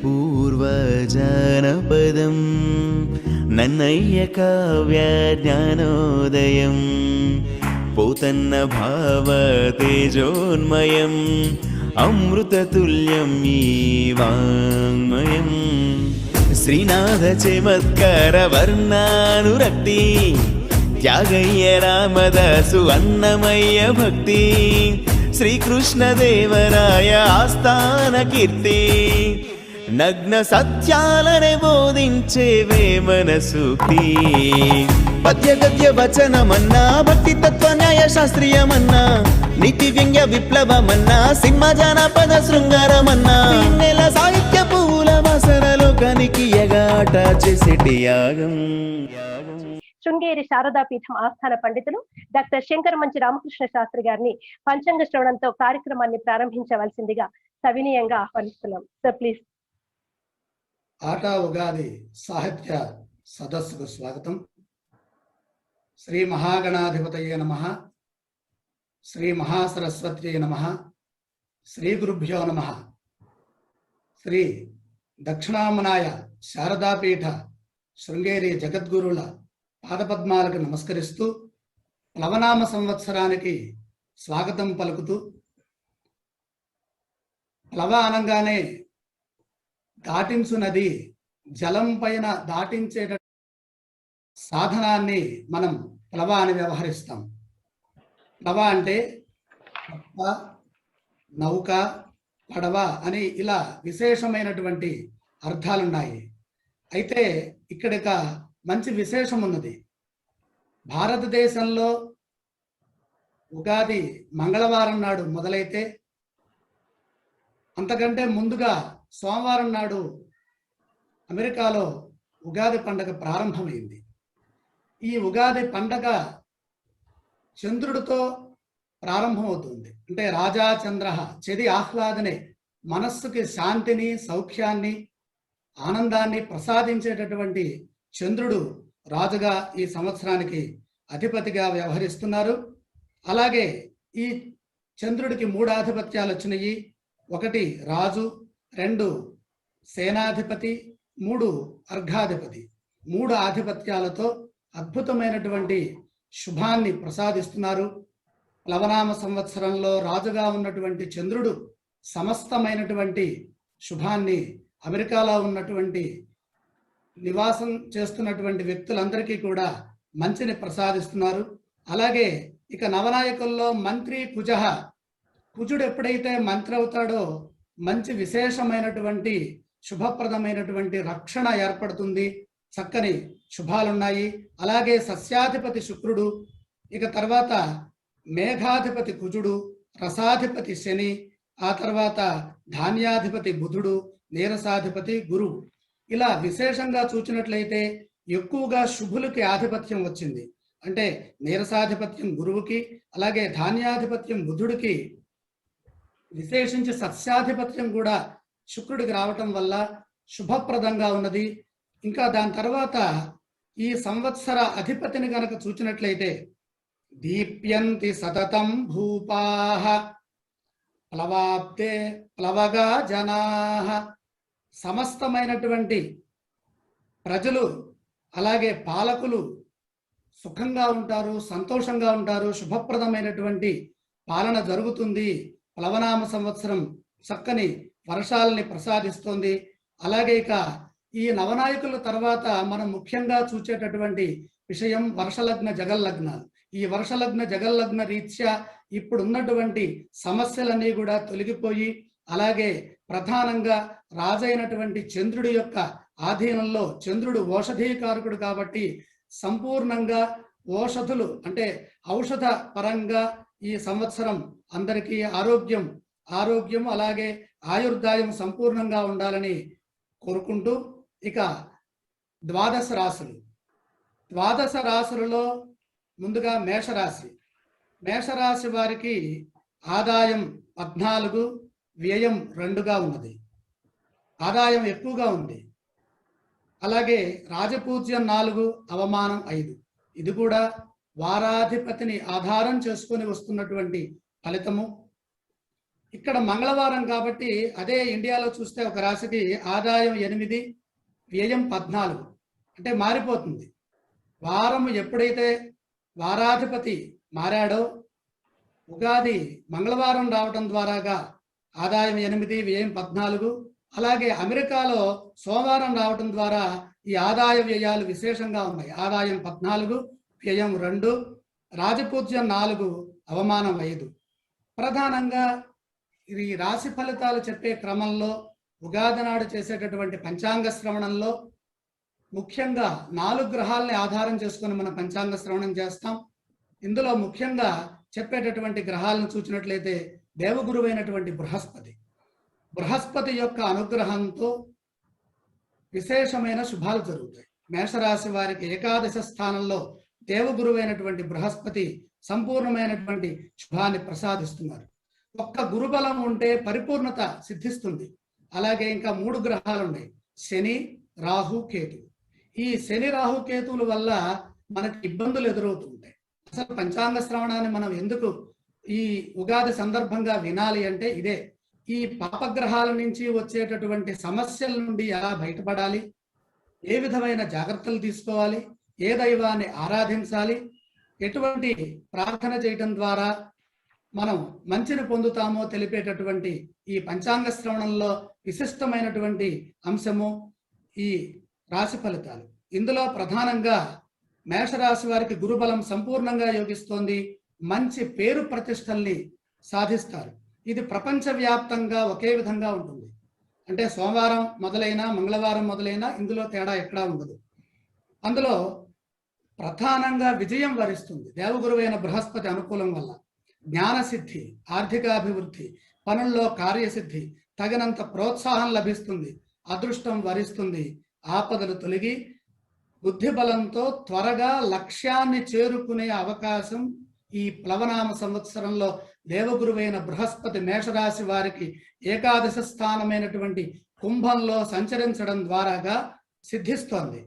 పూర్వజానపదం నన్నయ్య కావ్య జ్ఞానోదయం పోతన్న భావ తేజోన్మయం అమృతతుల్యం ఈ వాంగ్మయం శ్రీనాథ చమత్కర వర్ణానురక్తి త్యాగయ్య రామదాసు అన్నమయ్య భక్తి శ్రీకృష్ణదేవరాయ ఆస్థాన కీర్తి నగ్న సత్యాలనే బోధించే వేమన సూక్తి పద్య గద్య వచనమన్నా భక్తి తత్వ న్యాయ శాస్త్రీయమన్నా నీతి వ్యంగ్య విప్లవమన్నా సినిమా జానపద శృంగారమన్నా నెల సాహిత్య పూల వాసన లోకానికి ఎగాట చేసేటి యాగం. శృంగేరి శారదాపీఠం ఆస్థాన పండితులు డాక్టర్ శంకర మంచి రామకృష్ణ శాస్త్రి గారిని పంచాంగ శ్రవణంతో కార్యక్రమాన్ని ప్రారంభించవలసిందిగా సవినీయంగా ఆహ్వానిస్తున్నాం. Sir please. ఆటా ఉగాది సాహిత్య సదస్సుకు స్వాగతం. శ్రీ మహాగణాధిపతయే నమః, శ్రీ మహాసరస్వత్యై నమః, శ్రీ గురుభ్యో నమః. శ్రీ దక్షిణామనాయ శారదాపీఠ శృంగేరి జగద్గురుల పాదపద్మాలకు నమస్కరిస్తూ ప్లవనామ సంవత్సరానికి స్వాగతం పలుకుతూ, ప్లవ అనగానే దాటించు నది జలం పైన దాటించేట సాధనాన్ని మనం ప్లవ అని వ్యవహరిస్తాం. ప్లవ అంటే నౌక, పడవ అని ఇలా విశేషమైనటువంటి అర్థాలున్నాయి. అయితే ఇక్కడ మంచి విశేషం ఉన్నది. భారతదేశంలో ఉగాది మంగళవారం నాడు మొదలైతే అంతకంటే ముందుగా సోమవారం నాడు అమెరికాలో ఉగాది పండగ ప్రారంభమైంది. ఈ ఉగాది పండగ చంద్రుడితో ప్రారంభమవుతుంది. అంటే రాజా చంద్ర చెది ఆహ్లాదనే, మనస్సుకి శాంతిని, సౌఖ్యాన్ని, ఆనందాన్ని ప్రసాదించేటటువంటి చంద్రుడు రాజుగా ఈ సంవత్సరానికి అధిపతిగా వ్యవహరిస్తున్నారు. అలాగే ఈ చంద్రుడికి 3 ఆధిపత్యాలు వచ్చినాయి. 1 రాజు, 2 సేనాధిపతి, 3 అర్ఘాధిపతి. 3 ఆధిపత్యాలతో అద్భుతమైనటువంటి శుభాన్ని ప్రసాదిస్తున్నారు. ప్లవనామ సంవత్సరంలో రాజుగా ఉన్నటువంటి చంద్రుడు సమస్తమైనటువంటి శుభాన్ని అమెరికాలో ఉన్నటువంటి నివాసం చేస్తున్నటువంటి వ్యక్తులందరికీ కూడా మంచిని ప్రసాదిస్తున్నారు. అలాగే ఇక నవనాయకుల్లో మంత్రి కుజః, కుజుడు ఎప్పుడైతే మంత్రి అవుతాడో మంచి విశేషమైనటువంటి శుభప్రదమైనటువంటి రక్షణ ఏర్పడుతుంది. చక్కని శుభాలున్నాయి. అలాగే సస్యాధిపతి శుక్రుడు, ఇక తర్వాత మేఘాధిపతి కుజుడు, రసాధిపతి శని, ఆ తర్వాత ధాన్యాధిపతి బుధుడు, నీరసాధిపతి గురువు. ఇలా విశేషంగా చూచినట్లయితే ఎక్కువగా శుభులకి ఆధిపత్యం వచ్చింది. అంటే నీరసాధిపత్యం గురువుకి, అలాగే ధాన్యాధిపత్యం బుధుడికి, విశేషించి సస్యాధిపత్యం కూడా శుక్రుడికి రావటం వల్ల శుభప్రదంగా ఉన్నది. ఇంకా దాని తర్వాత ఈ సంవత్సర అధిపతిని గనక చూచినట్లయితే దీప్యంతి సతతం భూపాః ప్లవాప్తే ప్లవగా జనాః, సమస్తమైనటువంటి ప్రజలు అలాగే పాలకులు సుఖంగా ఉంటారు, సంతోషంగా ఉంటారు, శుభప్రదమైనటువంటి పాలన జరుగుతుంది. ప్లవనామ సంవత్సరం చక్కని వర్షాలని ప్రసాదిస్తుంది. అలాగే ఇక ఈ నవనాయకుల తర్వాత మనం ముఖ్యంగా చూచేటటువంటి విషయం వర్షలగ్న జగల్లగ్నాలు. ఈ వర్షలగ్న జగల్లగ్న రీత్యా ఇప్పుడున్నటువంటి సమస్యలన్నీ కూడా తొలగిపోయి, అలాగే ప్రధానంగా రాజైనటువంటి చంద్రుడి యొక్క ఆధీనంలో, చంద్రుడు ఓషధీకారకుడు కాబట్టి సంపూర్ణంగా ఓషధులు అంటే ఔషధ పరంగా ఈ సంవత్సరం అందరికీ ఆరోగ్యం అలాగే ఆయుర్దాయం సంపూర్ణంగా ఉండాలని కోరుకుంటూ, ఇక 12 రాశులు. 12 రాశులలో ముందుగా మేషరాశి. మేషరాశి వారికి ఆదాయం 14, వ్యయం 2గా ఉన్నది. ఆదాయం ఎక్కువగా ఉంది. అలాగే రాజపూజ్యం 4, అవమానం 5. ఇది కూడా వారాధిపతిని ఆధారం చేసుకొని వస్తున్నటువంటి ఫలితము. ఇక్కడ మంగళవారం కాబట్టి అదే ఇండియాలో చూస్తే ఒక రాశికి ఆదాయం 8, వ్యయం 14 అంటే మారిపోతుంది. వారం ఎప్పుడైతే వారాధిపతి మారాడో ఉగాది మంగళవారం రావటం ద్వారాగా ఆదాయం 8, వ్యయం 14. అలాగే అమెరికాలో సోమవారం రావటం ద్వారా ఈ ఆదాయ వ్యయాలు విశేషంగా ఉన్నాయి. ఆదాయం 14, వ్యయం 2, రాజపూజ్యం 4, అవమానం 5. ప్రధానంగా ఈ రాశి ఫలితాలు చెప్పే క్రమంలో ఉగాది నాడు చేసేటటువంటి పంచాంగ శ్రవణంలో ముఖ్యంగా 4 గ్రహాలని ఆధారం చేసుకుని మనం పంచాంగ శ్రవణం చేస్తాం. ఇందులో ముఖ్యంగా చెప్పేటటువంటి గ్రహాలను చూసినట్లయితే దేవగురువైనటువంటి బృహస్పతి యొక్క అనుగ్రహంతో విశేషమైన శుభాలు జరుగుతాయి. మేషరాశి వారికి ఏకాదశ స్థానంలో దేవగురువైనటువంటి బృహస్పతి సంపూర్ణమైనటువంటి శుభాన్ని ప్రసాదిస్తున్నారు. ఒక్క గురుబలం ఉంటే పరిపూర్ణత సిద్ధిస్తుంది. అలాగే ఇంకా 3 గ్రహాలు ఉన్నాయి, శని, రాహు, కేతు. ఈ శని, రాహు, కేతువుల వల్ల మనకి ఇబ్బందులు ఎదురవుతుంటాయి. అసలు పంచాంగ శ్రవణాన్ని మనం ఎందుకు ఈ ఉగాది సందర్భంగా వినాలి అంటే ఇదే. ఈ పాపగ్రహాల నుంచి వచ్చేటటువంటి సమస్యల నుండి ఎలా బయటపడాలి, ఏ విధమైన జాగ్రత్తలు తీసుకోవాలి, ఏ దైవాన్ని ఆరాధించాలి, ఎటువంటి ప్రార్థన చేయటం ద్వారా మనం మంచిని పొందుతామో తెలిపేటటువంటి ఈ పంచాంగ శ్రవణంలో విశిష్టమైనటువంటి అంశము ఈ రాశి ఫలితాలు. ఇందులో ప్రధానంగా మేషరాశి వారికి గురుబలం సంపూర్ణంగా యోగిస్తోంది. మంచి పేరు ప్రతిష్టల్ని సాధిస్తారు. ఇది ప్రపంచవ్యాప్తంగా ఒకే విధంగా ఉంటుంది. అంటే సోమవారం మొదలైనా మంగళవారం మొదలైనా ఇందులో తేడా ఎక్కడా ఉండదు. అందులో ప్రధానంగా విజయం వరిస్తుంది దేవగురువైన బృహస్పతి అనుకూలం వల్ల. జ్ఞానసిద్ధి, ఆర్థికాభివృద్ధి, పనుల్లో కార్యసిద్ధి, తగినంత ప్రోత్సాహం లభిస్తుంది, అదృష్టం వరిస్తుంది, ఆపదలు తొలగి బుద్ధి బలంతో త్వరగా లక్ష్యాన్ని చేరుకునే అవకాశం ఈ ప్లవనామ సంవత్సరంలో దేవగురువైన బృహస్పతి మేషరాశి వారికి ఏకాదశ స్థానమైనటువంటి కుంభంలో సంచరించడం ద్వారాగా సిద్ధిస్తోంది.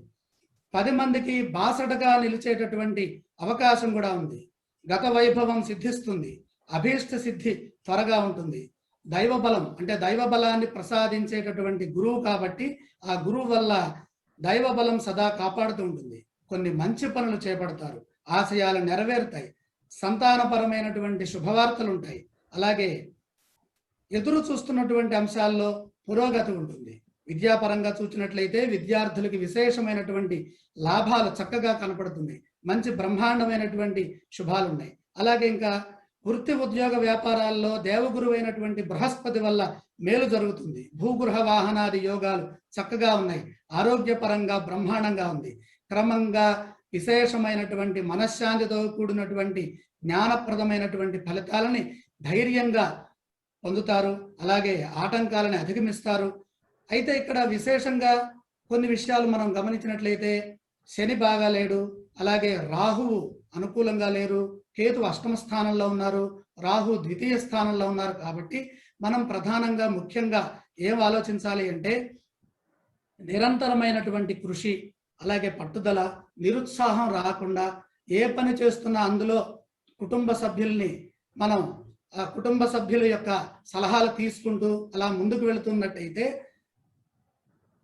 10 మందికి బాసటగా నిలిచేటటువంటి అవకాశం కూడా ఉంది. గత వైభవం సిద్ధిస్తుంది, అభీష్ట సిద్ధి త్వరగా ఉంటుంది. దైవ బలం అంటే దైవ బలాన్ని ప్రసాదించేటటువంటి గురువు కాబట్టి ఆ గురువు వల్ల దైవ బలం సదా కాపాడుతూ ఉంటుంది. కొన్ని మంచి పనులు చేపడతారు, ఆశయాలు నెరవేరుతాయి, సంతానపరమైనటువంటి శుభవార్తలు ఉంటాయి. అలాగే ఎదురు చూస్తున్నటువంటి అంశాల్లో పురోగతి ఉంటుంది. విద్యాపరంగా చూసినట్లయితే విద్యార్థులకి విశేషమైనటువంటి లాభాలు చక్కగా కనపడుతుంది. మంచి బ్రహ్మాండమైనటువంటి శుభాలు ఉన్నాయి. అలాగే ఇంకా వృత్తి ఉద్యోగ వ్యాపారాల్లో దేవగురువైనటువంటి బృహస్పతి వల్ల మేలు జరుగుతుంది. భూగృహ వాహనాది యోగాలు చక్కగా ఉన్నాయి. ఆరోగ్యపరంగా బ్రహ్మాండంగా ఉంది. క్రమంగా విశేషమైనటువంటి మనశ్శాంతితో కూడినటువంటి జ్ఞానప్రదమైనటువంటి ఫలితాలని ధైర్యంగా పొందుతారు. అలాగే ఆటంకాలను అధిగమిస్తారు. అయితే ఇక్కడ విశేషంగా కొన్ని విషయాలు మనం గమనించినట్లయితే శని బాగా లేడు, అలాగే రాహువు అనుకూలంగా లేరు, కేతు అష్టమ స్థానంలో ఉన్నారు, రాహు ద్వితీయ స్థానంలో ఉన్నారు. కాబట్టి మనం ప్రధానంగా ముఖ్యంగా ఏం ఆలోచించాలి అంటే నిరంతరమైనటువంటి కృషి, అలాగే పట్టుదల, నిరుత్సాహం రాకుండా ఏ పని చేస్తున్నా అందులో కుటుంబ సభ్యుల్ని మనం ఆ కుటుంబ సభ్యుల యొక్క సలహాలు తీసుకుంటూ అలా ముందుకు వెళుతున్నట్టయితే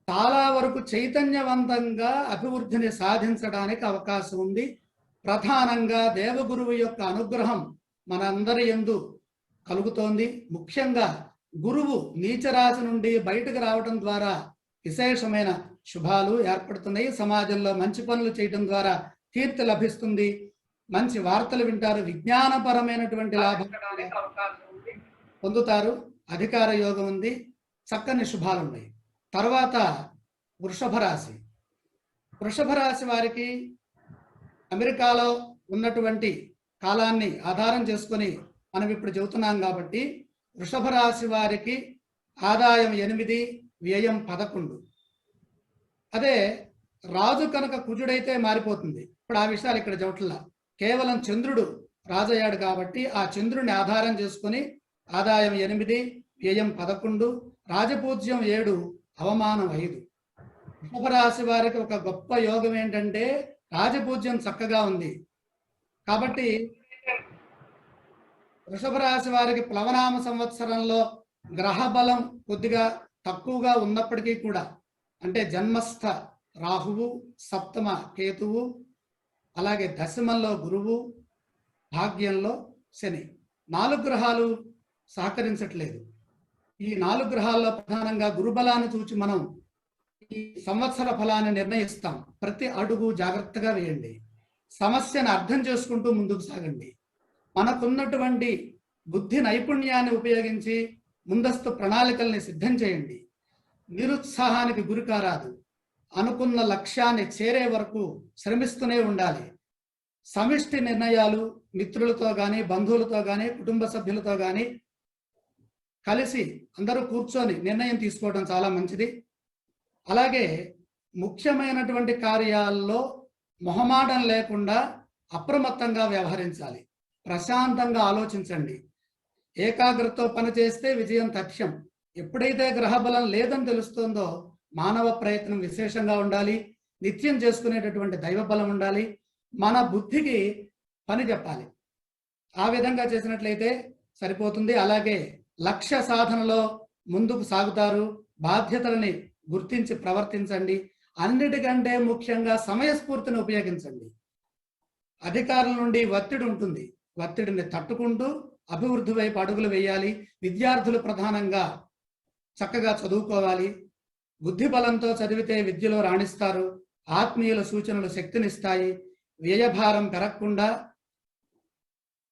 చాలా వరకు చైతన్యవంతంగా అభివృద్ధిని సాధించడానికి అవకాశం ఉంది. ప్రధానంగా దేవగురువు యొక్క అనుగ్రహం మనందరి యందు కలుగుతోంది. ముఖ్యంగా గురువు నీచరాశి నుండి బయటకు రావడం ద్వారా విశేషమైన శుభాలు ఏర్పడుతున్నాయి. సమాజంలో మంచి పనులు చేయడం ద్వారా కీర్తి లభిస్తుంది, మంచి వార్తలు వింటారు, విజ్ఞానపరమైనటువంటి లాభం పొందుతారు, అధికార యోగం ఉంది, చక్కని శుభాలు ఉన్నాయి. తర్వాత వృషభ రాశి. వృషభ రాశి వారికి అమెరికాలో ఉన్నటువంటి కాలాన్ని ఆధారం చేసుకొని మనం ఇప్పుడు చెబుతున్నాం కాబట్టి వృషభ రాశి వారికి ఆదాయం 8, వ్యయం 11. అదే రాజు కనుక కుజుడైతే మారిపోతుంది. ఇప్పుడు ఆ విషయాలు ఇక్కడ చెబుతున్నా. కేవలం చంద్రుడు రాజయ్యాడు కాబట్టి ఆ చంద్రుడిని ఆధారం చేసుకొని ఆదాయం 8, వ్యయం 11, రాజపూజ్యం 7, అవమానం 5. వృషభ రాశి వారికి ఒక గొప్ప యోగం ఏంటంటే రాజపూజ్యం చక్కగా ఉంది కాబట్టి వృషభ రాశి వారికి ప్లవనామ సంవత్సరంలో గ్రహ బలం కొద్దిగా తక్కువగా ఉన్నప్పటికీ కూడా, అంటే జన్మస్థ రాహువు, సప్తమ కేతువు, అలాగే దశమంలో గురువు, భాగ్యంలో శని, 4 గ్రహాలు సహకరించట్లేదు. ఈ 4 గ్రహాల్లో ప్రధానంగా గురుబలాన్ని చూచి మనం ఈ సంవత్సర ఫలాన్ని నిర్ణయిస్తాం. ప్రతి అడుగు జాగ్రత్తగా వేయండి. సమస్యను అర్థం చేసుకుంటూ ముందుకు సాగండి. మనకున్నటువంటి బుద్ధి నైపుణ్యాన్ని ఉపయోగించి ముందస్తు ప్రణాళికల్ని సిద్ధం చేయండి. నిరుత్సాహానికి గురి కారాదు. అనుకున్న లక్ష్యాన్ని చేరే వరకు శ్రమిస్తూనే ఉండాలి. సమిష్టి నిర్ణయాలు మిత్రులతో కానీ, బంధువులతో కానీ, కుటుంబ సభ్యులతో కానీ కలిసి అందరూ కూర్చొని నిర్ణయం తీసుకోవడం చాలా మంచిది. అలాగే ముఖ్యమైనటువంటి కార్యాల్లో మొహమాటం లేకుండా అప్రమత్తంగా వ్యవహరించాలి. ప్రశాంతంగా ఆలోచించండి. ఏకాగ్రతతో పనిచేస్తే విజయం తథ్యం. ఎప్పుడైతే గ్రహబలం లేదని తెలుస్తుందో మానవ ప్రయత్నం విశేషంగా ఉండాలి. నిత్యం చేసుకునేటటువంటి దైవ బలం ఉండాలి. మన బుద్ధికి పని చెప్పాలి. ఆ విధంగా చేసినట్లయితే సరిపోతుంది. అలాగే లక్ష్య సాధనలో ముందుకు సాగుతారు. బాధ్యతలని గుర్తించి ప్రవర్తించండి. అన్నిటికంటే ముఖ్యంగా సమయస్ఫూర్తిని ఉపయోగించండి. అధికారుల నుండి ఒత్తిడి ఉంటుంది. ఒత్తిడిని తట్టుకుంటూ అభివృద్ధి వైపు అడుగులు వేయాలి. విద్యార్థులు ప్రధానంగా చక్కగా చదువుకోవాలి. బుద్ధి బలంతో చదివితే విద్యలో రాణిస్తారు. ఆత్మీయుల సూచనలు శక్తినిస్తాయి. వ్యయభారం పెరగకుండా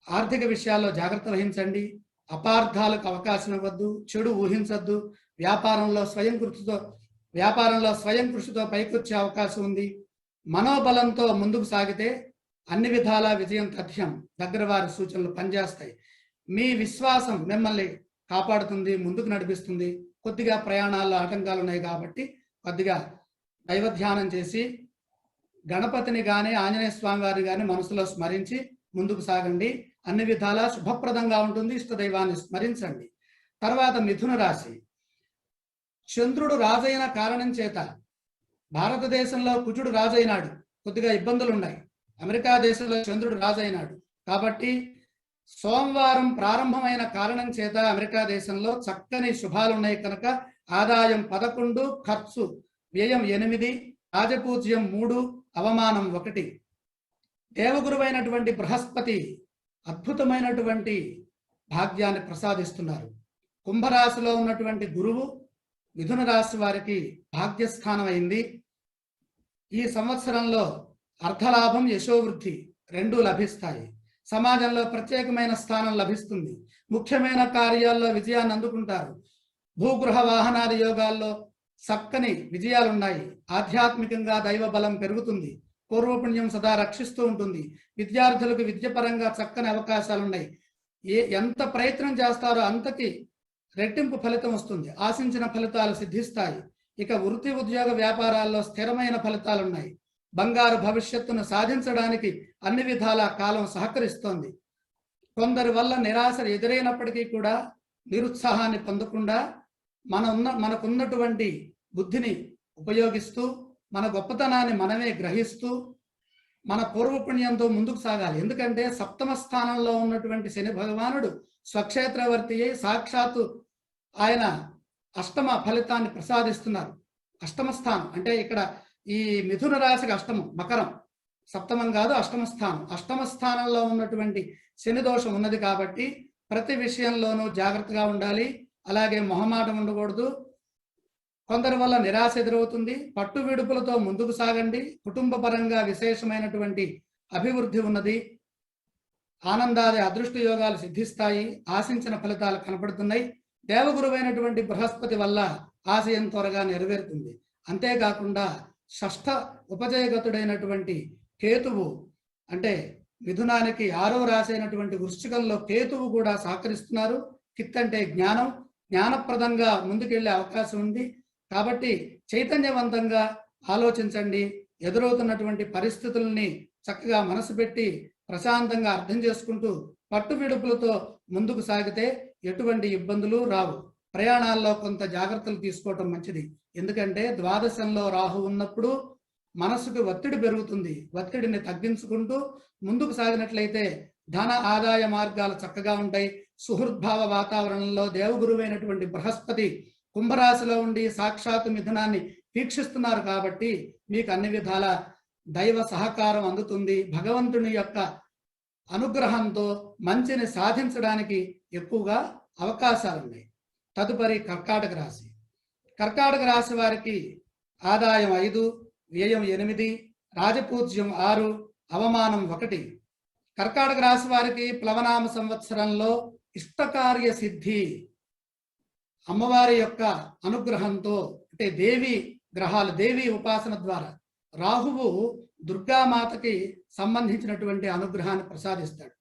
ఆర్థిక విషయాల్లో జాగ్రత్త వహించండి. అపార్థాలకు అవకాశం ఇవ్వద్దు. చెడు ఊహించద్దు. వ్యాపారంలో స్వయం కృషితో పైకొచ్చే అవకాశం ఉంది. మనోబలంతో ముందుకు సాగితే అన్ని విధాలా విజయం తథ్యం. దగ్గర వారి సూచనలు పనిచేస్తాయి. మీ విశ్వాసం మిమ్మల్ని కాపాడుతుంది, ముందుకు నడిపిస్తుంది. కొద్దిగా ప్రయాణాల్లో ఆటంకాలు ఉన్నాయి కాబట్టి కొద్దిగా దైవ ధ్యానం చేసి గణపతిని కానీ, ఆంజనేయ స్వామి వారిని కానీ మనసులో స్మరించి ముందుకు సాగండి. అన్ని విధాలా శుభప్రదంగా ఉంటుంది. ఇష్టదైవాన్ని స్మరించండి. తర్వాత మిథున రాశి. చంద్రుడు రాజైన కారణం చేత భారతదేశంలో కుజుడు రాజైనాడు. కొద్దిగా ఇబ్బందులు ఉన్నాయి. అమెరికా దేశంలో చంద్రుడు రాజైనాడు కాబట్టి సోమవారం ప్రారంభమైన కారణం చేత అమెరికా దేశంలో చక్కని శుభాలు ఉన్నాయి కనుక ఆదాయం 11, ఖర్చు వ్యయం 8, రాజపూజ్యం 3, అవమానం 1. దేవగురువైనటువంటి బృహస్పతి అద్భుతమైనటువంటి భాగ్యాన్ని ప్రసాదిస్తున్నారు. కుంభరాశిలో ఉన్నటువంటి గురువు మిథున రాశి వారికి భాగ్యస్థానం అయింది. ఈ సంవత్సరంలో అర్ధలాభం, యశోవృద్ధి 2 లభిస్తాయి. సమాజంలో ప్రత్యేకమైన స్థానం లభిస్తుంది. ముఖ్యమైన కార్యాల్లో విజయాన్ని అందుకుంటారు. భూగృహ వాహనాది యోగాల్లో చక్కని విజయాలున్నాయి. ఆధ్యాత్మికంగా దైవ బలం పెరుగుతుంది. పూర్వపుణ్యం సదా రక్షిస్తూ ఉంటుంది. విద్యార్థులకు విద్యపరంగా చక్కని అవకాశాలున్నాయి. ఎంత ప్రయత్నం చేస్తారో అంతకి రెట్టింపు ఫలితం వస్తుంది. ఆశించిన ఫలితాలు సిద్ధిస్తాయి. ఇక వృత్తి, ఉద్యోగ, వ్యాపారాల్లో స్థిరమైన ఫలితాలున్నాయి. బంగారు భవిష్యత్తును సాధించడానికి అన్ని విధాల కాలం సహకరిస్తోంది. కొందరి వల్ల నిరాశ ఎదురైనప్పటికీ కూడా నిరుత్సాహాన్ని పొందకుండా మనకున్నటువంటి బుద్ధిని ఉపయోగిస్తూ మన గొప్పతనాన్ని మనమే గ్రహిస్తూ మన పూర్వపుణ్యంతో ముందుకు సాగాలి. ఎందుకంటే సప్తమ స్థానంలో ఉన్నటువంటి శని భగవానుడు స్వక్షేత్రవర్తి అయి సాక్షాత్తు ఆయన అష్టమ ఫలితాన్ని ప్రసాదిస్తున్నారు. అష్టమ స్థానం అంటే ఇక్కడ ఈ మిథున రాశికి అష్టమం, మకరం సప్తమం కాదు, అష్టమ స్థానం. అష్టమ స్థానంలో ఉన్నటువంటి శని దోషం ఉన్నది కాబట్టి ప్రతి విషయంలోనూ జాగ్రత్తగా ఉండాలి. అలాగే మొహమాటం ఉండకూడదు. కొందరి వల్ల నిరాశ ఎదురవుతుంది. పట్టు విడుపులతో ముందుకు సాగండి. కుటుంబ పరంగా విశేషమైనటువంటి అభివృద్ధి ఉన్నది. ఆనందాది అదృష్ట యోగాలు సిద్ధిస్తాయి. ఆశించిన ఫలితాలు కనపడుతున్నాయి. దేవగురువైనటువంటి బృహస్పతి వల్ల ఆశయం త్వరగా నెరవేరుతుంది. అంతేకాకుండా షష్ఠ ఉపజయగతుడైనటువంటి కేతువు అంటే మిథునానికి 6వ రాశి అయినటువంటి వృశ్చికంలో కేతువు కూడా సహకరిస్తున్నారు. కిత్ అంటే జ్ఞానం, జ్ఞానప్రదంగా ముందుకెళ్లే అవకాశం ఉంది. కాబట్టి చైతన్యవంతంగా ఆలోచించండి. ఎదురవుతున్నటువంటి పరిస్థితుల్ని చక్కగా మనసు పెట్టి ప్రశాంతంగా అర్థం చేసుకుంటూ పట్టు విడుపులతో ముందుకు సాగితే ఎటువంటి ఇబ్బందులు రావు. ప్రయాణాల్లో కొంత జాగ్రత్తలు తీసుకోవటం మంచిది. ఎందుకంటే ద్వాదశంలో రాహు ఉన్నప్పుడు మనసుకు ఒత్తిడి పెరుగుతుంది. ఒత్తిడిని తగ్గించుకుంటూ ముందుకు సాగినట్లయితే ధన ఆదాయ మార్గాలు చక్కగా ఉంటాయి. సుహృద్భావ వాతావరణంలో దేవగురువైనటువంటి బృహస్పతి కుంభరాశిలో ఉండి సాక్షాత్ మిథునాన్ని వీక్షిస్తున్నారు కాబట్టి మీకు అన్ని విధాల దైవ సహకారం అందుతుంది. భగవంతుని యొక్క అనుగ్రహంతో మంచిని సాధించడానికి ఎక్కువగా అవకాశాలు ఉన్నాయి. తదుపరి కర్కాటక రాశి. కర్కాటక రాశి వారికి ఆదాయం 5, వ్యయం 8, రాజపూజ్యం 6, అవమానం 1. కర్కాటక రాశి వారికి ప్లవనామ సంవత్సరంలో ఇష్టకార్య సిద్ధి అమ్మవారి యొక్క అనుగ్రహంతో, అంటే దేవి గ్రహాలు, దేవి ఉపాసన ద్వారా రాహువు దుర్గామాతకి సంబంధించినటువంటి అనుగ్రహాన్ని ప్రసాదిస్తాడు.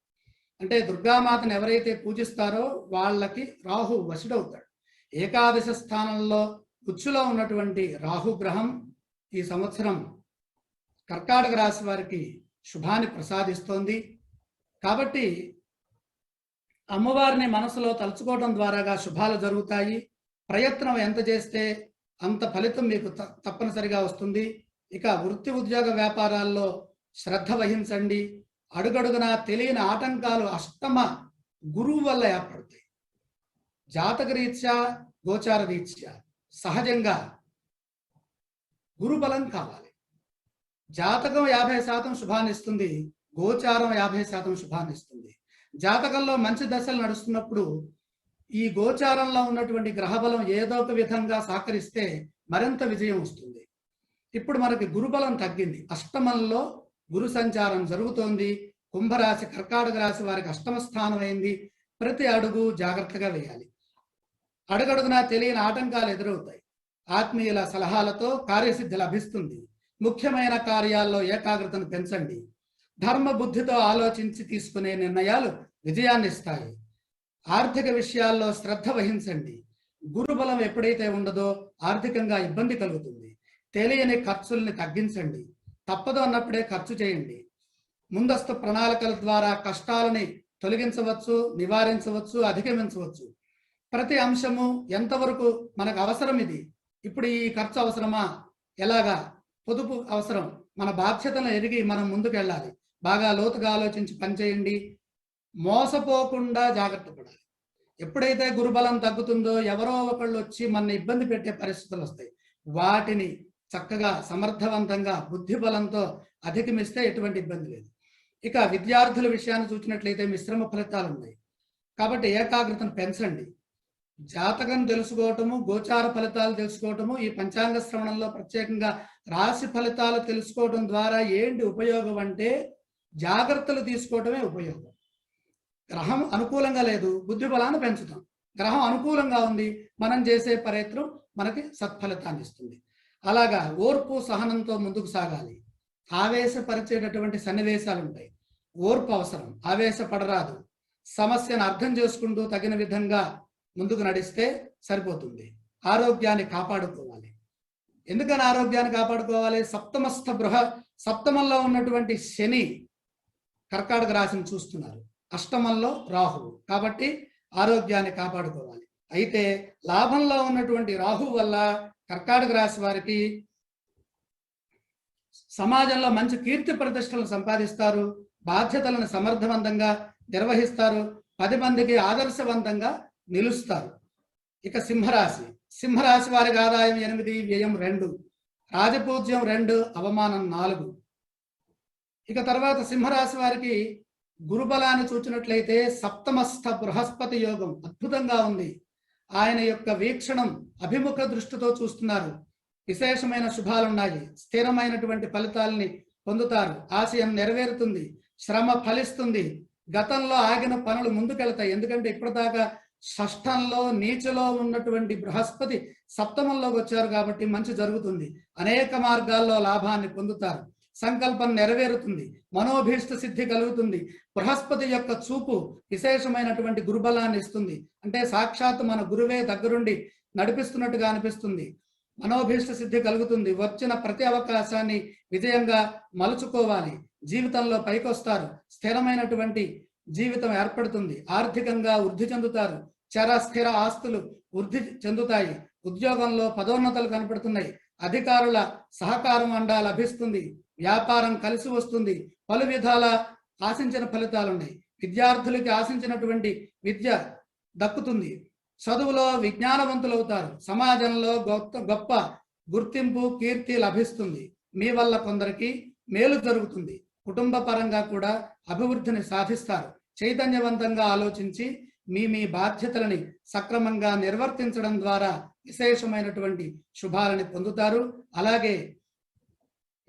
అంటే దుర్గామాతను ఎవరైతే పూజిస్తారో వాళ్ళకి రాహు వశుడవుతాడు. ఏకాదశ స్థానంలో ఉచ్చులో ఉన్నటువంటి రాహు గ్రహం ఈ సంవత్సరం కర్కాటక రాశి వారికి శుభాన్ని ప్రసాదిస్తోంది. కాబట్టి అమ్మవారిని మనసులో తలుచుకోవడం ద్వారాగా శుభాలు జరుగుతాయి. ప్రయత్నం ఎంత చేస్తే అంత ఫలితం మీకు తప్పనిసరిగా వస్తుంది. ఇక వృత్తి ఉద్యోగ వ్యాపారాల్లో శ్రద్ధ వహించండి. అడుగడుగునా తెలియని ఆటంకాలు అష్టమ గురువు వల్ల ఏర్పడతాయి. జాతక రీత్యా, గోచార రీత్యా సహజంగా గురుబలం కావాలి. జాతకం 50% శుభాన్ని ఇస్తుంది, గోచారం 50% శుభాన్ని ఇస్తుంది. జాతకంలో మంచి దశలు నడుస్తున్నప్పుడు ఈ గోచారంలో ఉన్నటువంటి గ్రహబలం ఏదో ఒక విధంగా సహకరిస్తే మరింత విజయం వస్తుంది. ఇప్పుడు మనకి గురుబలం తగ్గింది, అష్టమంలో గురు సంచారం జరుగుతోంది. కుంభరాశి కర్కాటక రాశి వారికి అష్టమ స్థానం అయింది. ప్రతి అడుగు జాగ్రత్తగా వేయాలి. అడుగడుగునా తెలియని ఆటంకాలు ఎదురవుతాయి. ఆత్మీయుల సలహాలతో కార్యసిద్ధి లభిస్తుంది. ముఖ్యమైన కార్యాల్లో ఏకాగ్రతను పెంచండి. ధర్మ బుద్ధితో ఆలోచించి తీసుకునే నిర్ణయాలు విజయాన్ని ఇస్తాయి. ఆర్థిక విషయాల్లో శ్రద్ధ వహించండి. గురుబలం ఎప్పుడైతే ఉండదో ఆర్థికంగా ఇబ్బంది కలుగుతుంది. తెలియని ఖర్చుల్ని తగ్గించండి. తప్పదు అన్నప్పుడే ఖర్చు చేయండి. ముందస్తు ప్రణాళికల ద్వారా కష్టాలని తొలగించవచ్చు, నివారించవచ్చు, అధిగమించవచ్చు. ప్రతి అంశము ఎంతవరకు మనకు అవసరం, ఇది ఇప్పుడు ఈ ఖర్చు అవసరమా, ఎలాగా, పొదుపు అవసరం, మన బాధ్యతలను ఎరిగి మనం ముందుకెళ్ళాలి. బాగా లోతుగా ఆలోచించి పనిచేయండి. మోసపోకుండా జాగ్రత్త పడాలి. ఎప్పుడైతే గురుబలం తగ్గుతుందో ఎవరో ఒకళ్ళు వచ్చి మన ఇబ్బంది పెట్టే పరిస్థితులు వస్తాయి. వాటిని చక్కగా సమర్థవంతంగా బుద్ధి బలంతో అధిగమిస్తే ఎటువంటి ఇబ్బంది లేదు. ఇక విద్యార్థుల విషయాన్ని చూసినట్లయితే మిశ్రమ ఫలితాలు ఉన్నాయి. కాబట్టి ఏకాగ్రతను పెంచండి. జాతకం తెలుసుకోవటము, గోచార ఫలితాలు తెలుసుకోవటము, ఈ పంచాంగ శ్రవణంలో ప్రత్యేకంగా రాశి ఫలితాలు తెలుసుకోవడం ద్వారా ఏంటి ఉపయోగం అంటే జాగ్రత్తలు తీసుకోవటమే ఉపయోగం. గ్రహం అనుకూలంగా లేదు, బుద్ధి బలాన్ని పెంచుతాం. గ్రహం అనుకూలంగా ఉంది, మనం చేసే ప్రయత్నం మనకి సత్ఫలితాన్ని ఇస్తుంది. అలాగా ఓర్పు సహనంతో ముందుకు సాగాలి. ఆవేశపరిచేటటువంటి సన్నివేశాలు ఉంటాయి, ఓర్పు అవసరం. ఆవేశపడరాదు. సమస్యను అర్థం చేసుకుంటూ తగిన విధంగా ముందుకు నడిస్తే సరిపోతుంది. ఆరోగ్యాన్ని కాపాడుకోవాలి. ఎందుకని ఆరోగ్యాన్ని కాపాడుకోవాలి? సప్తమంలో ఉన్నటువంటి శని కర్కాటక రాశిని చూస్తున్నారు, అష్టమంలో రాహువు. కాబట్టి ఆరోగ్యాన్ని కాపాడుకోవాలి. అయితే లాభంలో ఉన్నటువంటి రాహు వల్ల కర్కాటక రాశి వారికి సమాజంలో మంచి కీర్తి ప్రతిష్టలను సంపాదిస్తారు. బాధ్యతలను సమర్థవంతంగా నిర్వహిస్తారు. 10 మందికి ఆదర్శవంతంగా నిలుస్తారు. ఇక సింహరాశి వారికి ఆదాయం 8, వ్యయం 2, రాజపూజ్యం 2, అవమానం 4. ఇక తర్వాత సింహరాశి వారికి గురుబలాన్ని చూచినట్లయితే సప్తమస్థ బృహస్పతి యోగం అద్భుతంగా ఉంది. ఆయన యొక్క వీక్షణం అభిముఖ దృష్టితో చూస్తున్నారు. విశేషమైన శుభాలున్నాయి. స్థిరమైనటువంటి ఫలితాలని పొందుతారు. ఆశయం నెరవేరుతుంది. శ్రమ ఫలిస్తుంది. గతంలో ఆగిన పనులు ముందుకెళ్తాయి. ఎందుకంటే ఇప్పటిదాకా షష్ఠంలో నీచలో ఉన్నటువంటి బృహస్పతి సప్తమంలోకి వచ్చారు కాబట్టి మంచి జరుగుతుంది. అనేక మార్గాల్లో లాభాన్ని పొందుతారు. సంకల్పం నెరవేరుతుంది. మనోభీష్ట సిద్ధి కలుగుతుంది. బృహస్పతి యొక్క చూపు విశేషమైనటువంటి గురుబలాన్ని ఇస్తుంది. అంటే సాక్షాత్ మన గురువే దగ్గరుండి నడిపిస్తున్నట్టుగా అనిపిస్తుంది. మనోభీష్ట సిద్ధి కలుగుతుంది. వచ్చిన ప్రతి అవకాశాన్ని విజయంగా మలుచుకోవాలి. జీవితంలో పైకొస్తారు. స్థిరమైనటువంటి జీవితం ఏర్పడుతుంది. ఆర్థికంగా వృద్ధి చెందుతారు. చర స్థిర ఆస్తులు వృద్ధి చెందుతాయి. ఉద్యోగంలో పదోన్నతలు కనపడుతున్నాయి. అధికారుల సహకారం అండా లభిస్తుంది. వ్యాపారం కలిసి వస్తుంది. పలు విధాల ఆశించిన ఫలితాలున్నాయి. విద్యార్థులకి ఆశించినటువంటి విద్య దక్కుతుంది. చదువులో విజ్ఞానవంతులు అవుతారు. సమాజంలో గొప్ప గుర్తింపు కీర్తి లభిస్తుంది. మీ వల్ల కొందరికి మేలు జరుగుతుంది. కుటుంబ పరంగా కూడా అభివృద్ధిని సాధిస్తారు. చైతన్యవంతంగా ఆలోచించి మీ బాధ్యతలని సక్రమంగా నిర్వర్తించడం ద్వారా విశేషమైనటువంటి శుభాలని పొందుతారు. అలాగే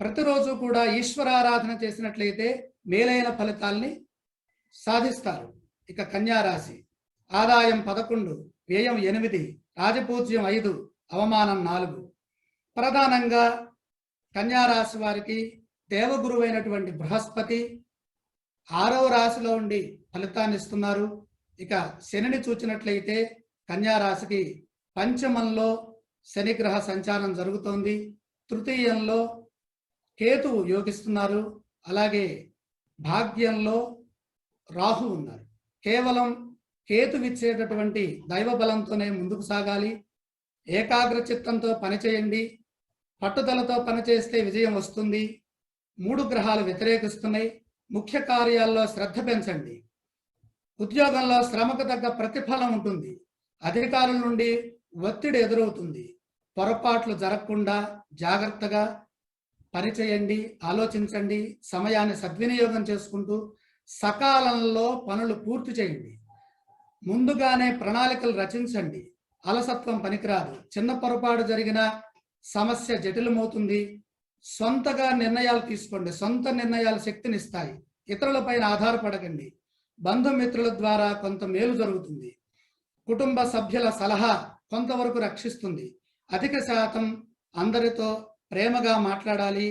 ప్రతిరోజు కూడా ఈశ్వరారాధన చేసినట్లయితే మేలైన ఫలితాల్ని సాధిస్తారు. ఇక కన్యా రాశి ఆదాయం 11, వ్యయం 8, రాజపూజ్యం 5, అవమానం 4. ప్రధానంగా కన్యా రాశి వారికి దేవగురువైనటువంటి బృహస్పతి 6వ రాశిలో ఉండి ఫలితాన్ని ఇస్తున్నారు. ఇక శనిని చూచినట్లయితే కన్యా రాశికి పంచమంలో శనిగ్రహ సంచారం జరుగుతోంది. తృతీయంలో కేతువు యోగిస్తున్నారు. అలాగే భాగ్యంలో రాహు ఉన్నారు. కేవలం కేతువిచ్చేటటువంటి దైవ బలంతోనే ముందుకు సాగాలి. ఏకాగ్ర చిత్తంతో పనిచేయండి. పట్టుదలతో పనిచేస్తే విజయం వస్తుంది. 3 గ్రహాలు వ్యతిరేకిస్తున్నాయి. ముఖ్య కార్యాల్లో శ్రద్ధ పెంచండి. ఉద్యోగంలో శ్రమకు తగ్గ ప్రతిఫలం ఉంటుంది. అధికారుల నుండి ఒత్తిడి ఎదురవుతుంది. పొరపాట్లు జరగకుండా జాగ్రత్తగా పనిచేయండి, ఆలోచించండి. సమయాన్ని సద్వినియోగం చేసుకుంటూ సకాలంలో పనులు పూర్తి చేయండి. ముందుగానే ప్రణాళికలు రచించండి. అలసత్వం పనికిరాదు. చిన్న పొరపాటు జరిగిన సమస్య జటిలమవుతుంది. సొంతగా నిర్ణయాలు తీసుకోండి. సొంత నిర్ణయాలు శక్తినిస్తాయి. ఇతరులపైన ఆధారపడకండి. బంధుమిత్రుల ద్వారా కొంత మేలు జరుగుతుంది. కుటుంబ సభ్యుల సలహా కొంతవరకు రక్షిస్తుంది. అధిక శాతం అందరితో ప్రేమగా మాట్లాడాలి.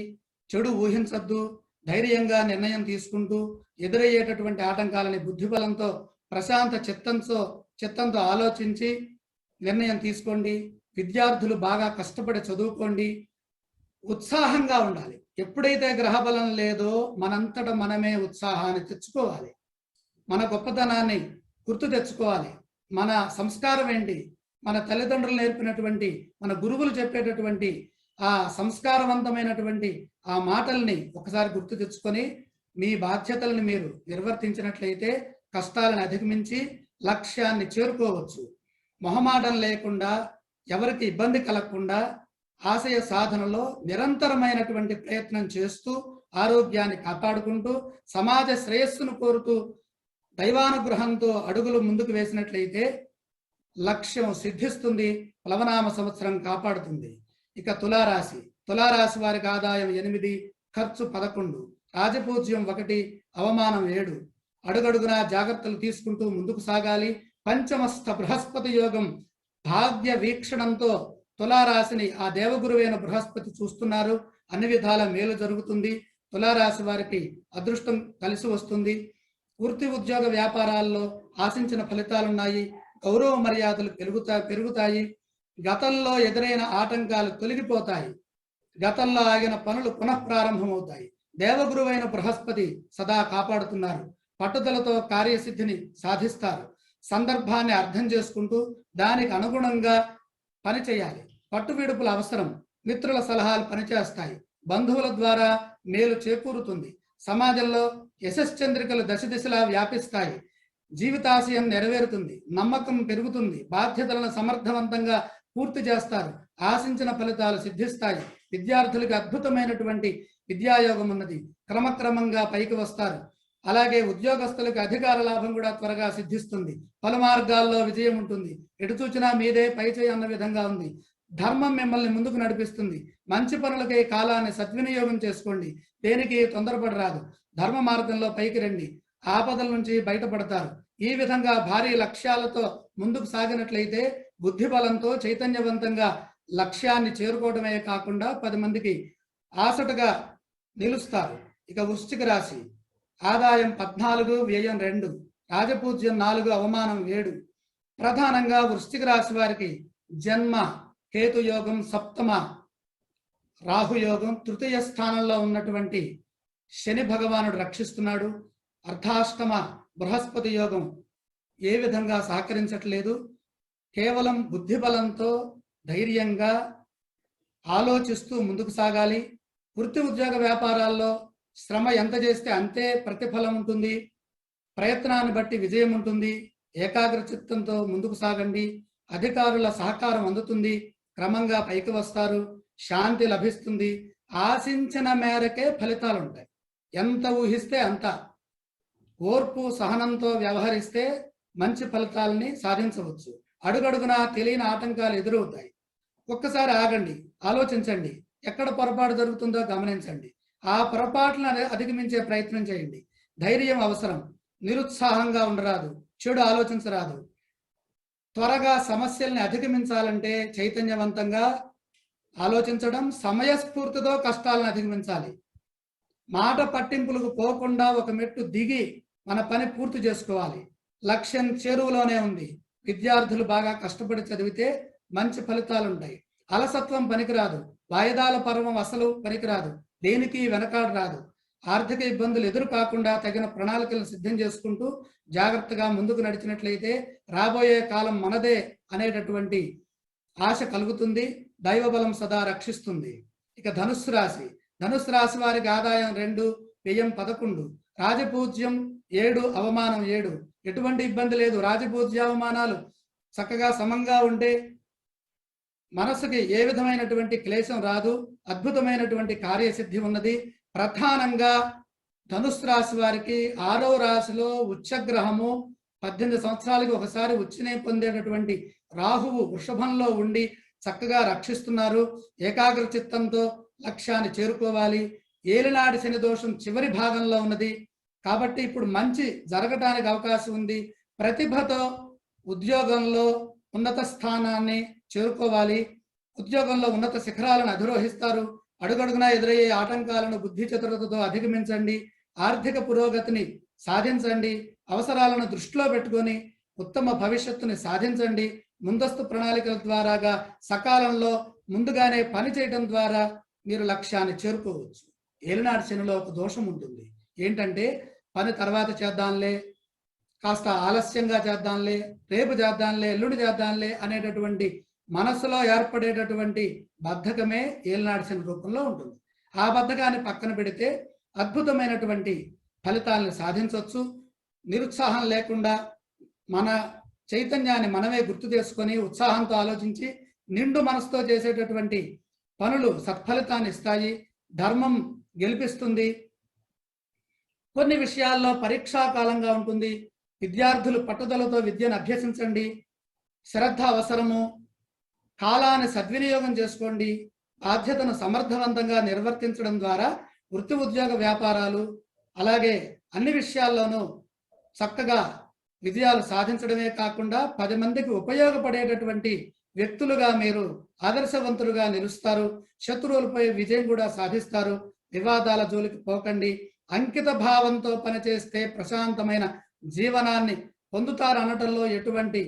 చెడు ఊహించద్దు. ధైర్యంగా నిర్ణయం తీసుకుంటూ ఎదురయ్యేటటువంటి ఆటంకాలని బుద్ధిబలంతో ప్రశాంత చిత్తంతో ఆలోచించి నిర్ణయం తీసుకోండి. విద్యార్థులు బాగా కష్టపడి చదువుకోండి. ఉత్సాహంగా ఉండాలి. ఎప్పుడైతే గ్రహబలం లేదో మనంతట మనమే ఉత్సాహాన్ని తెచ్చుకోవాలి. మన గొప్పతనాన్ని గుర్తు తెచ్చుకోవాలి. మన సంస్కారం ఏంటి, మన తల్లిదండ్రులు నేర్పినటువంటి, మన గురువులు చెప్పేటటువంటి ఆ సంస్కారవంతమైనటువంటి ఆ మాటల్ని ఒకసారి గుర్తు తెచ్చుకొని మీ బాధ్యతలను మీరు నిర్వర్తించినట్లయితే కష్టాలను అధిగమించి లక్ష్యాన్ని చేరుకోవచ్చు. మొహమాటం లేకుండా, ఎవరికి ఇబ్బంది కలగకుండా ఆశయ సాధనలో నిరంతరమైనటువంటి ప్రయత్నం చేస్తూ ఆరోగ్యాన్ని కాపాడుకుంటూ సమాజ శ్రేయస్సును కోరుతూ దైవానుగ్రహంతో అడుగులు ముందుకు వేసినట్లయితే లక్ష్యం సిద్ధిస్తుంది. ప్లవనామ సంవత్సరం కాపాడుతుంది. ఇక తులారాశి వారికి ఆదాయం 8, ఖర్చు 11, రాజపూజ్యం 1, అవమానం 7. అడుగడుగునా జాగ్రత్తలు తీసుకుంటూ ముందుకు సాగాలి. పంచమస్థ బృహస్పతి యోగం భాగ్య వీక్షణంతో తులారాశిని ఆ దేవగురువైన బృహస్పతి చూస్తున్నారు. అన్ని విధాల మేలు జరుగుతుంది. తులారాశి వారికి అదృష్టం కలిసి వస్తుంది. వృత్తి ఉద్యోగ వ్యాపారాల్లో ఆశించిన ఫలితాలున్నాయి. గౌరవ మర్యాదలు పెరుగుతాయి. గతంలో ఎదురైన ఆటంకాలు తొలగిపోతాయి. గతంలో ఆగిన పనులు పునఃప్రారంభమవుతాయి. దేవగురువైన బృహస్పతి సదా కాపాడుతున్నారు. పట్టుదలతో కార్యసిద్ధిని సాధిస్తారు. సందర్భాన్ని అర్థం చేసుకుంటూ దానికి అనుగుణంగా పనిచేయాలి. పట్టువిడుపుల అవసరం. మిత్రుల సలహాలు పనిచేస్తాయి. బంధువుల ద్వారా మేలు చేకూరుతుంది. సమాజంలో యశశ్చంద్రికలు దశదిశలా వ్యాపిస్తాయి. జీవితాశయం నెరవేరుతుంది. నమ్మకం పెరుగుతుంది. బాధ్యతలను సమర్థవంతంగా పూర్తి చేస్తారు. ఆశించిన ఫలితాలు సిద్ధిస్తాయి. విద్యార్థులకు అద్భుతమైనటువంటి విద్యాయోగం ఉన్నది. క్రమక్రమంగా పైకి వస్తారు. అలాగే ఉద్యోగస్తులకు అధికార లాభం కూడా త్వరగా సిద్ధిస్తుంది. పలు మార్గాల్లో విజయం ఉంటుంది. ఎటు చూచినా మీదే పైచేయి అన్న విధంగా ఉంది. ధర్మం మిమ్మల్ని ముందుకు నడిపిస్తుంది. మంచి పనులకై కాలాన్ని సద్వినియోగం చేసుకోండి. దేనికి తొందరపడి రాదు. ధర్మ మార్గంలో పైకి రండి. ఆపదల నుంచి బయటపడతారు. ఈ విధంగా భారీ లక్ష్యాలతో ముందుకు సాగినట్లయితే బుద్ధి బలంతో చైతన్యవంతంగా లక్ష్యాన్ని చేరుకోవడమే కాకుండా 10 మందికి ఆసటగా నిలుస్తారు. ఇక వృశ్చిక రాశి ఆదాయం 14, వ్యయం 2, రాజపూజ్యం 4, అవమానం 7. ప్రధానంగా వృశ్చిక రాశి వారికి జన్మ కేతుయోగం, సప్తమ రాహుయోగం, తృతీయ స్థానంలో ఉన్నటువంటి శని భగవానుడు రక్షిస్తున్నాడు. అర్ధాష్టమ బృహస్పతి యోగం ఏ విధంగా సహకరించట్లేదు. కేవలం బుద్ధి బలంతో ధైర్యంగా ఆలోచిస్తూ ముందుకు సాగాలి. వృత్తి ఉద్యోగ వ్యాపారాల్లో శ్రమ ఎంత చేస్తే అంతే ప్రతిఫలం ఉంటుంది. ప్రయత్నాన్ని బట్టి విజయం ఉంటుంది. ఏకాగ్ర చిత్తంతో ముందుకు సాగండి. అధికారుల సహకారం అందుతుంది. క్రమంగా పైకి వస్తారు. శాంతి లభిస్తుంది. ఆశించిన మేరకే ఫలితాలు ఉంటాయి. ఎంత ఊహిస్తే అంత. ఓర్పు సహనంతో వ్యవహరిస్తే మంచి ఫలితాలని సాధించవచ్చు. అడుగడుగునా తెలియని ఆటంకాలు ఎదురవుతాయి. ఒక్కసారి ఆగండి, ఆలోచించండి. ఎక్కడ పొరపాటు జరుగుతుందో గమనించండి. ఆ పొరపాట్లను అధిగమించే ప్రయత్నం చేయండి. ధైర్యం అవసరం. నిరుత్సాహంగా ఉండరాదు, చెడు ఆలోచించరాదు. త్వరగా సమస్యల్ని అధిగమించాలంటే చైతన్యవంతంగా ఆలోచించడం, సమయస్ఫూర్తితో కష్టాలను అధిగమించాలి. మాట పట్టింపులకు పోకుండా ఒక మెట్టు దిగి మన పని పూర్తి చేసుకోవాలి. లక్ష్యం చేరువలోనే ఉంది. విద్యార్థులు బాగా కష్టపడి చదివితే మంచి ఫలితాలు ఉంటాయి. అలసత్వం పనికిరాదు. వాయిదాల పర్వం అసలు పనికిరాదు. దేనికి వెనకాడు రాదు. ఆర్థిక ఇబ్బందులు ఎదురు కాకుండా తగిన ప్రణాళికలను సిద్ధం చేసుకుంటూ జాగ్రత్తగా ముందుకు నడిచినట్లయితే రాబోయే కాలం మనదే అనేటటువంటి ఆశ కలుగుతుంది. దైవబలం సదా రక్షిస్తుంది. ఇక ధనుస్సు రాశి. ధనుస్సు రాశి వారికి ఆదాయం 2, వ్యయం 11, రాజపూజ్యం 7, అవమానం 7. ఎటువంటి ఇబ్బంది లేదు. రాజపూజ్య అవమానాలు చక్కగా సమంగా ఉంటే మనసుకి ఏ విధమైనటువంటి క్లేశం రాదు. అద్భుతమైనటువంటి కార్యసిద్ధి ఉన్నది. ప్రధానంగా ధనుస్సు రాశి వారికి 6వ రాశిలో ఉచ్చగ్రహము 18 సంవత్సరాలకి ఒకసారి ఉచ్చినే పొందేటటువంటి రాహువు వృషభంలో ఉండి చక్కగా రక్షిస్తున్నారు. ఏకాగ్ర చిత్తంతో లక్ష్యాన్ని చేరుకోవాలి. ఏలినాడి శని దోషం చివరి భాగంలో ఉన్నది కాబట్టి ఇప్పుడు మంచి జరగటానికి అవకాశం ఉంది. ప్రతిభతో ఉద్యోగంలో ఉన్నత స్థానాన్ని చేరుకోవాలి. ఉద్యోగంలో ఉన్నత శిఖరాలను అధిరోహిస్తారు. అడుగడుగునా ఎదురయ్యే ఆటంకాలను బుద్ధి చతురతతో అధిగమించండి. ఆర్థిక పురోగతిని సాధించండి. అవసరాలను దృష్టిలో పెట్టుకొని ఉత్తమ భవిష్యత్తుని సాధించండి. ముందస్తు ప్రణాళికల ద్వారాగా సకాలంలో ముందుగానే పని చేయడం ద్వారా మీరు లక్ష్యాన్ని చేరుకోవచ్చు. ఏలినాటి శనిలో ఒక దోషం ఉంటుంది. ఏంటంటే పని తర్వాత చేద్దాంలే, కాస్త ఆలస్యంగా చేద్దాంలే, రేపు చేద్దాంలే, ఎల్లుండి చేద్దాంలే అనేటటువంటి మనసులో ఏర్పడేటటువంటి బద్ధకమే ఏలినాటి శని రూపంలో ఉంటుంది. ఆ బద్ధకాన్ని పక్కన పెడితే అద్భుతమైనటువంటి ఫలితాలను సాధించవచ్చు. నిరుత్సాహం లేకుండా మన చైతన్యాన్ని మనమే గుర్తు చేసుకొని ఉత్సాహంతో ఆలోచించి నిండు మనసుతో చేసేటటువంటి పనులు సత్ఫలితాన్ని ఇస్తాయి. ధర్మం గెలిపిస్తుంది. కొన్ని విషయాల్లో పరీక్షాకాలంగా ఉంటుంది. విద్యార్థులు పట్టుదలతో విద్యను అభ్యసించండి. శ్రద్ధ అవసరము. కాలాన్ని సద్వినియోగం చేసుకోండి. బాధ్యతను సమర్థవంతంగా నిర్వర్తించడం ద్వారా వృత్తి ఉద్యోగ వ్యాపారాలు అలాగే అన్ని విషయాల్లోనూ చక్కగా విజయాలు సాధించడమే కాకుండా 10 మందికి ఉపయోగపడేటటువంటి వ్యక్తులుగా మీరు ఆదర్శవంతులుగా నిలుస్తారు. శత్రువులపై విజయం కూడా సాధిస్తారు. వివాదాల జోలికి పోకండి. అంకిత భావంతో పనిచేస్తే ప్రశాంతమైన జీవనాన్ని పొందుతారు అనటంలో ఎటువంటి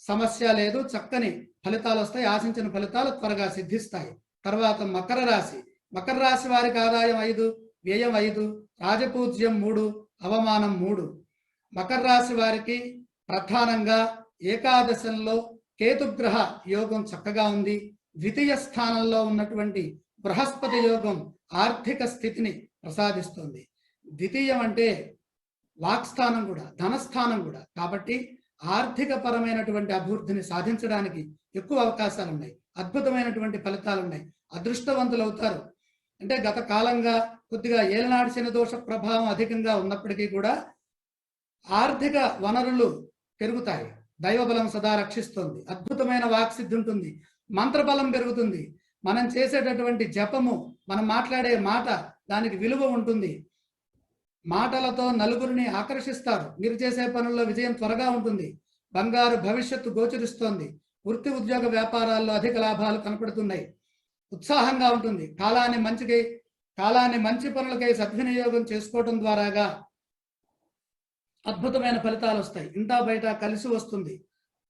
సమస్య లేదు. చక్కని ఫలితాలు వస్తాయి. ఆశించిన ఫలితాలు త్వరగా సిద్ధిస్తాయి. తర్వాత మకర రాశి. మకర రాశి వారికి ఆదాయం 5, వ్యయం 5, రాజపూజ్యం 3, అవమానం 3. మకర రాశి వారికి ప్రధానంగా ఏకాదశంలో కేతుగ్రహ యోగం చక్కగా ఉంది. ద్వితీయ స్థానంలో ఉన్నటువంటి బృహస్పతి యోగం ఆర్థిక స్థితిని ప్రసాదిస్తుంది. ద్వితీయం అంటే వాక్స్థానం కూడా, ధనస్థానం కూడా. కాబట్టి ఆర్థిక పరమైనటువంటి అభివృద్ధిని సాధించడానికి ఎక్కువ అవకాశాలు ఉన్నాయి. అద్భుతమైనటువంటి ఫలితాలు ఉన్నాయి. అదృష్టవంతులు అవుతారు. అంటే గత కాలంగా కొద్దిగా ఏలనాటి శని దోష ప్రభావం అధికంగా ఉన్నప్పటికీ కూడా ఆర్థిక వనరులు పెరుగుతాయి. దైవబలం సదా రక్షిస్తుంది. అద్భుతమైన వాక్సిద్ధి ఉంటుంది. మంత్రబలం పెరుగుతుంది. మనం చేసేటటువంటి జపము, మనం మాట్లాడే మాట, దానికి విలువ ఉంటుంది. మాటలతో నలుగురిని ఆకర్షిస్తారు. మీరు చేసే పనుల్లో విజయం త్వరగా ఉంటుంది. బంగారు భవిష్యత్తు గోచరిస్తోంది. వృత్తి ఉద్యోగ వ్యాపారాల్లో అధిక లాభాలు కనపడుతున్నాయి. ఉత్సాహంగా ఉంటుంది. కాలాన్ని మంచి పనులకై సద్వినియోగం చేసుకోవడం ద్వారాగా అద్భుతమైన ఫలితాలు వస్తాయి. ఇంటా బయట కలిసి వస్తుంది.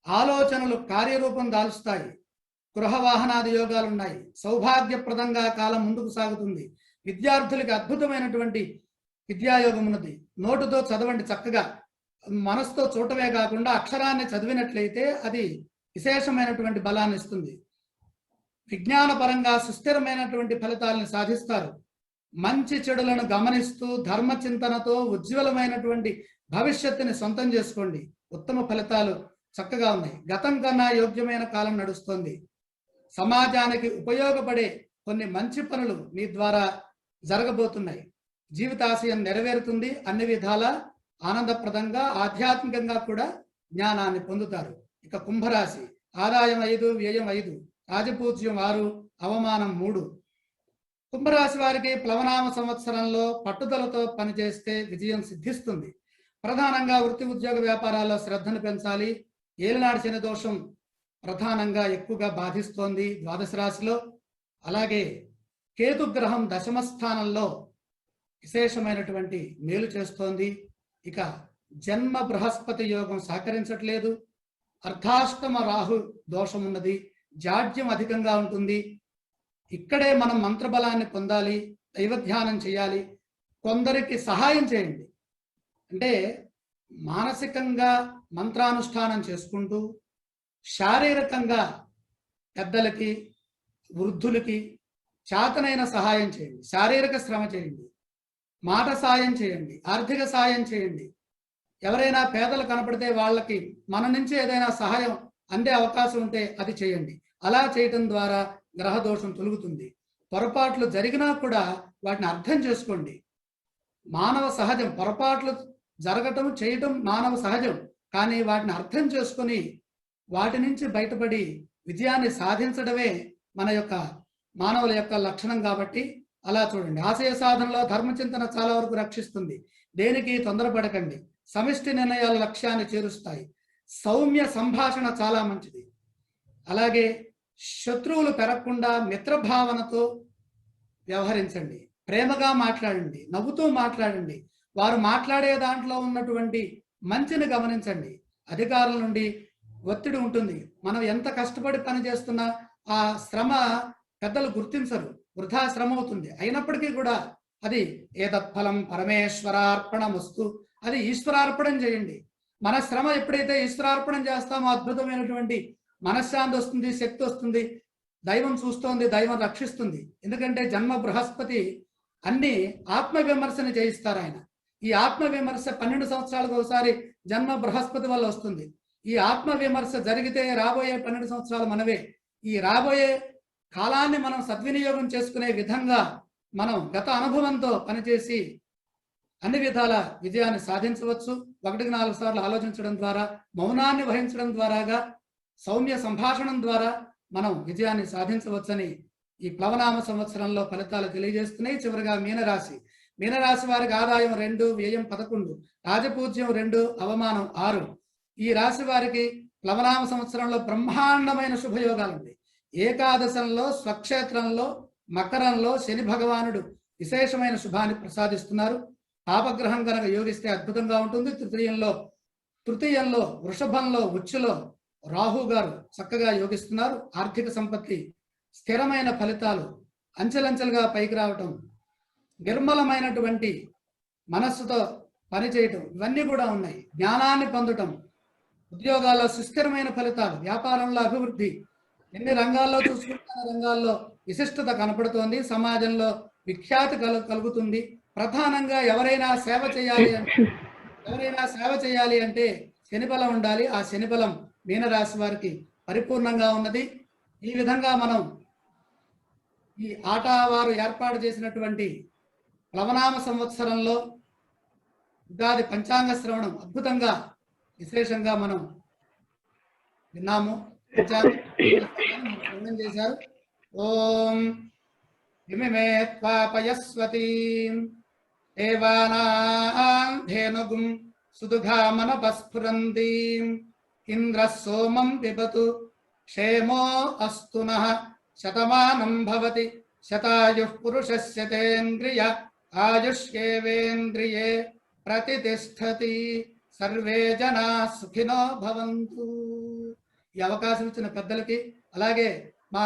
ఆలోచనలు కార్యరూపం దాల్చుతాయి. గృహ వాహనాది యోగాలు ఉన్నాయి. సౌభాగ్యప్రదంగా కాలం ముందుకు సాగుతుంది. విద్యార్థులకి అద్భుతమైనటువంటి విద్యాయోగం ఉన్నది. నోటుతో చదవండి చక్కగా. మనసుతో చూడటమే కాకుండా అక్షరాన్ని చదివినట్లయితే అది విశేషమైనటువంటి బలాన్ని ఇస్తుంది. విజ్ఞానపరంగా సుస్థిరమైనటువంటి ఫలితాలను సాధిస్తారు. మంచి చెడులను గమనిస్తూ ధర్మ చింతనతో ఉజ్వలమైనటువంటి భవిష్యత్తుని సొంతం చేసుకోండి. ఉత్తమ ఫలితాలు చక్కగా ఉన్నాయి. గతం కన్నా యోగ్యమైన కాలం నడుస్తుంది. సమాజానికి ఉపయోగపడే కొన్ని మంచి పనులు మీ ద్వారా జరగబోతున్నాయి. జీవితాశయం నెరవేరుతుంది. అన్ని విధాల ఆనందప్రదంగా ఆధ్యాత్మికంగా కూడా జ్ఞానాన్ని పొందుతారు. ఇక కుంభరాశి ఆదాయం 5, వ్యయం 5, రాజపూజ్యం 6, అవమానం 3. కుంభరాశి వారికి ప్లవనామ సంవత్సరంలో పట్టుదలతో పనిచేస్తే విజయం సిద్ధిస్తుంది. ప్రధానంగా వృత్తి ఉద్యోగ వ్యాపారాల్లో శ్రద్ధను పెంచాలి. ఏలినాడు శని దోషం ప్రధానంగా ఎక్కువగా బాధిస్తోంది ద్వాదశ రాశిలో. అలాగే కేతుగ్రహం దశమ స్థానంలో విశేషమైనటువంటి మేలు చేస్తోంది. ఇక జన్మ బృహస్పతి యోగం సహకరించట్లేదు. అర్ధాష్టమ రాహు దోషం ఉన్నది. జాడ్యం అధికంగా ఉంటుంది. ఇక్కడే మనం మంత్రబలాన్ని పొందాలి, దైవధ్యానం చేయాలి. కొందరికి సహాయం చేయండి. అంటే మానసికంగా మంత్రానుష్ఠానం చేసుకుంటూ శారీరకంగా పెద్దలకి వృద్ధులకి చేతనైన సహాయం చేయండి. శారీరక శ్రమ చేయండి, మాట సాయం చేయండి, ఆర్థిక సాయం చేయండి. ఎవరైనా పేదలు కనపడితే వాళ్ళకి మన నుంచి ఏదైనా సహాయం అందే అవకాశం ఉంటే అది చేయండి. అలా చేయటం ద్వారా గ్రహ దోషం తొలుగుతుంది. పొరపాట్లు జరిగినా కూడా వాటిని అర్థం చేసుకోండి. మానవ సహజం, పొరపాట్లు జరగటం చేయటం మానవ సహజం. కానీ వాటిని అర్థం చేసుకొని వాటి నుంచి బయటపడి విజయాన్ని సాధించడమే మన యొక్క మానవుల యొక్క లక్షణం. కాబట్టి అలా చూడండి. ఆశయ సాధనలో ధర్మచింతన చాలా వరకు రక్షిస్తుంది. దేనికి తొందరపడకండి. సమిష్టి నిర్ణయాల లక్ష్యాన్ని చేరుస్తాయి. సౌమ్య సంభాషణ చాలా మంచిది. అలాగే శత్రువులు పెరగకుండా మిత్రభావనతో వ్యవహరించండి. ప్రేమగా మాట్లాడండి, నవ్వుతూ మాట్లాడండి. వారు మాట్లాడే దాంట్లో ఉన్నటువంటి మంచిని గమనించండి. అధికారుల నుండి ఒత్తిడి ఉంటుంది. మనం ఎంత కష్టపడి పని చేస్తున్నా ఆ శ్రమ పెద్దలు గుర్తించరు, వృధా శ్రమ అవుతుంది. అయినప్పటికీ కూడా అది ఏతత్ఫలం పరమేశ్వరార్పణమస్తు, అది ఈశ్వరార్పణం చేయండి. మన శ్రమ ఎప్పుడైతే ఈశ్వరార్పణం చేస్తామో అద్భుతమైనటువంటి మనశ్శాంతి వస్తుంది, శక్తి వస్తుంది. దైవం చూస్తోంది, దైవం రక్షిస్తుంది. ఎందుకంటే జన్మ బృహస్పతి అన్ని ఆత్మవిమర్శని చేయిస్తారు ఆయన. ఈ ఆత్మవిమర్శ 12 సంవత్సరాలకు ఒకసారి జన్మ బృహస్పతి వల్ల వస్తుంది. ఈ ఆత్మవిమర్శ జరిగితే రాబోయే 12 సంవత్సరాలు మనవే. ఈ రాబోయే కాలాన్ని మనం సద్వినియోగం చేసుకునే విధంగా మనం గత అనుభవంతో పనిచేసి అన్ని విధాల విజయాన్ని సాధించవచ్చు. 1-4 సార్లు ఆలోచించడం ద్వారా, మౌనాన్ని వహించడం ద్వారాగా, సౌమ్య సంభాషణం ద్వారా మనం విజయాన్ని సాధించవచ్చని ఈ ప్లవనామ సంవత్సరంలో ఫలితాలు తెలియజేస్తున్నాయి. చివరిగా మీనరాశి. మీనరాశి వారికి ఆదాయం 2, వ్యయం 11, రాజపూజ్యం 2, అవమానం 6. ఈ రాశి వారికి ప్లవనామ సంవత్సరంలో బ్రహ్మాండమైన శుభయోగాలు ఉన్నాయి. ఏకాదశంలో, స్వక్షేత్రంలో, మకరంలో శని భగవానుడు విశేషమైన శుభాన్ని ప్రసాదిస్తున్నారు. పాపగ్రహం కనుక యోగిస్తే అద్భుతంగా ఉంటుంది. తృతీయంలో వృషభంలో, ఉచ్చులో రాహు గారు చక్కగా యోగిస్తున్నారు. ఆర్థిక సంపత్తి, స్థిరమైన ఫలితాలు, అంచెలంచెలుగా పైకి రావటం, నిర్మలమైనటువంటి మనస్సుతో పనిచేయటం, ఇవన్నీ కూడా ఉన్నాయి. జ్ఞానాన్ని పొందటం, ఉద్యోగాల్లో సుస్థిరమైన ఫలితాలు, వ్యాపారంలో అభివృద్ధి, ఎన్ని రంగాల్లో చూసుకుంటున్న రంగాల్లో విశిష్టత కనపడుతోంది. సమాజంలో విఖ్యాతి కలుగుతుంది. ప్రధానంగా ఎవరైనా సేవ చేయాలి అంటే శనిబలం ఉండాలి. ఆ శనిబలం మీనరాశి వారికి పరిపూర్ణంగా ఉన్నది. ఈ విధంగా మనం ఈ ఆటవారు ఏర్పాటు చేసినటువంటి ప్లవనామ సంవత్సరంలో ఉగాది పంచాంగ శ్రవణం అద్భుతంగా విశేషంగా మనం విన్నాము. శ్రవణం చేశారు. ఓం ఇమిమే త్వాపయస్వతీం దేవానాం ధేనుగుం సుదుఘామనపస్ఫురంతీం ఇంద్ర సోమం పిబతు క్షేమో అస్తు నః శతమానం భవతి శతాయుః పురుషస్య తేంద్రియ ఆయుష్యేవేంద్రియే ప్రతితిష్ఠతి. సర్వే జనా సుఖినో భవంతు. ఈ అవకాశం ఇచ్చిన పెద్దలకి, అలాగే మా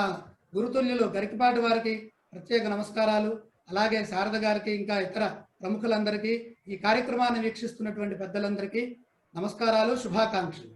గురుతుల్యులు గరికపాటి వారికి ప్రత్యేక నమస్కారాలు. అలాగే శారద గారికి, ఇంకా ఇతర ప్రముఖులందరికీ, ఈ కార్యక్రమాన్ని వీక్షిస్తున్నటువంటి పెద్దలందరికీ నమస్కారాలు, శుభాకాంక్షలు.